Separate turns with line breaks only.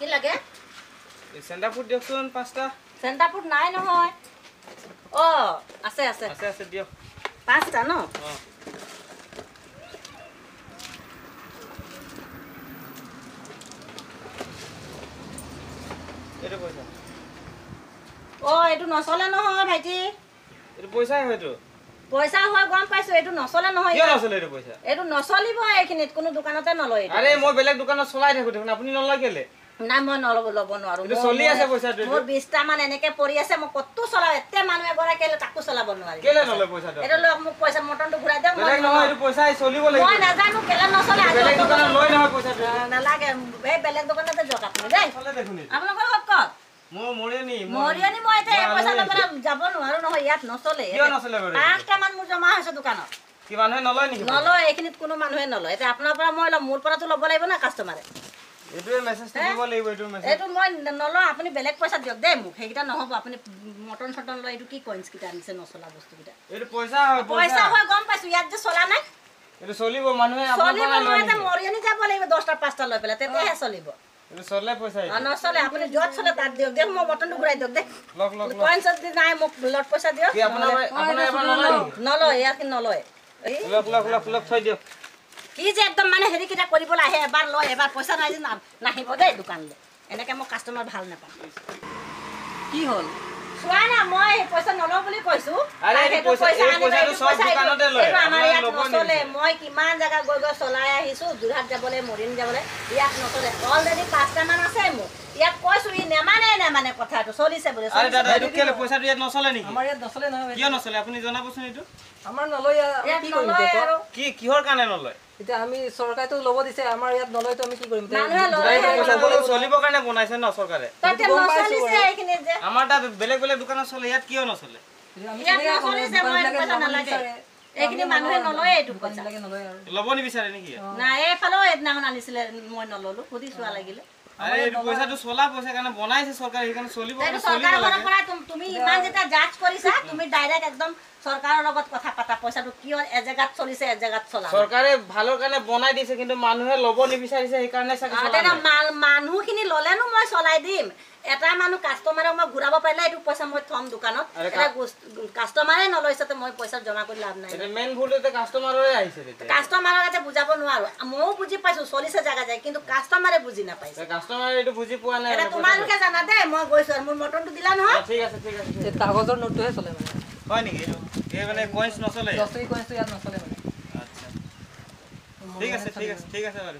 কি লাগে
centre food দিয়কচোন 5টা
চেন্টাৰ ফুড নাই নহয় অ আছে আছে
আছে আছে দিয়ক
5টা ন
এইটো পইচা
অ এইটো নচলে নহয় ভাইটি
এইটো পইচাই হয়তো
পইচা হয় গম পাইছো এইটো নচলে নহয়
কিয় নচলে এইটো পইচা
এইটো নচলিব এইখিনিত কোনো দোকানতে নলয়
আৰে মই বেলেগ দোকানত চলাই থাকো দেখোন আপুনি নলয় কেলে
নাই মই নলব লব নোৱাৰো
এইটো চলি আছে পইচাটো
মোৰ 20টা মান এনেকে পৰি আছে মই কত চলাও এতে মানুহ এগৰা কেলে তাকো চলাব নোৱাৰি
কেলে নলয় পইচাটো
এটা লোক মোক পইচা মটনটো ঘূৰাই দিয়ক
বেলেগ নহয় এইটো পইচাই চলিব লাগিব
মই নাজানো কেলে নচলে
বেলেগ দোকানত লয় নহয় পইচাটো
নালাগে এই বেলেগ দোকানতে যাওক আপুনি দেই
চলে দেখোন
আপোনালোকৰ ক'ত
মৰিয়নি
মই এতিয়া এই পইচা লৈ পেলাই যাব নোৱাৰো নহয় ইয়াত নচলে
কিয় নচলে বাৰু
5টা মান মোৰ জমা হৈছে দোকানত
কি মানুহে নলয় নেকি
নলয় এইখিনিত কোনো মানুহে নলয় এতিয়া আপোনাৰ পৰা মই মোৰ পৰাতো ল'ব লাগিব না কাষ্টমাৰে
এইটোৱে মেছেজটো দিব লাগিব এইটো মেছেজ
এইটো মই নলওঁ আপুনি বেলেগ পইচা দিয়ক দেই মোক সেইকেইটা নহ'ব আপুনি মটন চটন লৈ এইটো কি কইন্স কেইটা আনিছে নচলা বস্তুকেইটা
এইটো পইচা হয়
পইচা হয় গম পাইছো ইয়াত যে চলা নাই
এইটো চলিব মানুহে আপোনাৰ
চলিব
পৰা লয়
মই মৰিয়নি যাব লাগিব 10টা 5টা লৈ পেলাই তেতিয়াহে চলিব
এইটো চলে পইচা
নচলে আপুনি য'ত চলে তাত দিয়ক দেখ মই মটনটো ঘূৰাই দিয়ক দেখ
লক লক
কইন্স নাই মোক লট পইচা দিয়ক
কি আপোনাৰ এবাৰ নলয়
নলয় ইয়াত নলয়
লক থৈ দিয়ক
কি যে একদম মানে হেৰি কেইটা কৰিবলৈ আহে এবাৰ লয় এবাৰ পইচা নাই যে নাহিব দেই দোকানলৈ এনেকৈ মই কাষ্টমাৰ ভাল নাপাওঁ কি হ'ল চোৱা না মই পইচা নলওঁ বুলি কৈছো আমাৰ ইয়াত নচলে মই কিমান জেগা গৈ গৈ চলাই আহিছো যোৰহাট যাবলৈ মৰিয়নি যাবলৈ ইয়াত নচলে অলৰেডি 5টা মান আছে মোৰ ইয়াত কৈছো ই নেমানে কথাটো চলিছে বুলি
পইচাটো ইয়াত নচলে নেকি
আমাৰ ইয়াত নচলে নহয়
কিয় নচলে আপুনি জনাবচোন এইটো
আমাৰ নলয়
ইয়াত
কি কৰিম
নলয় আৰু
কি কিহৰ কাৰণে নলয়
এতিয়া আমি চৰকাৰেতো ল'ব দিছে আমাৰ ইয়াত নলয়তো আমি কি কৰিম
মানুহে লয়
চলিবৰ কাৰণে বনাইছে ন চৰকাৰে
তাতে নচলিছে এইখিনিত যে
আমাৰ তাত বেলেগ বেলেগ দোকানত চলে ইয়াত কিয় নচলে
ইয়াত নচলিছে মই পইচা নালাগে এইখিনি মানুহে নলয় এইটো পইচা
নলয় আৰু
ল'ব নিবিচাৰে নেকি
নাই এইফালেও এদিনাখন আনিছিলে মই নললো সুধি চোৱা লাগিলে
আৰে এইটো পইচাটো চলা পইচা কাৰণে বনাইছে চৰকাৰে সেইকাৰণে চলিব
এইটো চৰকাৰৰ পৰা তুমি ইমান যেতিয়া যাচ কৰিছা তুমি ডাইৰেক্ট একদম চৰকাৰৰ লগত কথা পাতা পইচাটো কিয় এজেগাত চলিছে এজেগাত চলা
চৰকাৰে ভালৰ কাৰণে বনাই দিছে কিন্তু মানুহে ল'ব নিবিচাৰিছে সেইকাৰণে
মানুহখিনি ল'লেনো মই চলাই দিম এটা মানুহ কাষ্টমাৰক মই ঘূৰাব পাৰিলে এইটো পইচা মই থম দোকানত এটা কাষ্টমাৰে নলৈছে মই পইচা জমা কৰি লাভ নাই
মেইন ভুলতে কাষ্টমাৰৰে আহিছে
কাষ্টমাৰৰ কাছে বুজাব নোৱাৰো ময়ো বুজি পাইছো চলিছে জাগা যায় কিন্তু কাষ্টমাৰে বুজি নাপাইছে
কাষ্টমাৰে এইটো বুজি পোৱা নাই
এটা তোমালোকে জানা দেই মই গৈছো আৰু মোৰ মটনটো দিলা নহয়
ঠিক আছে
এই কাগজৰ নোটটোহে চলে মানে
হয় নেকি এইটো এই মানে কইন্স নচলে
10 টকী কইন্সটো ইয়াত নচলে মানে
আচ্ছা ঠিক আছে বাৰু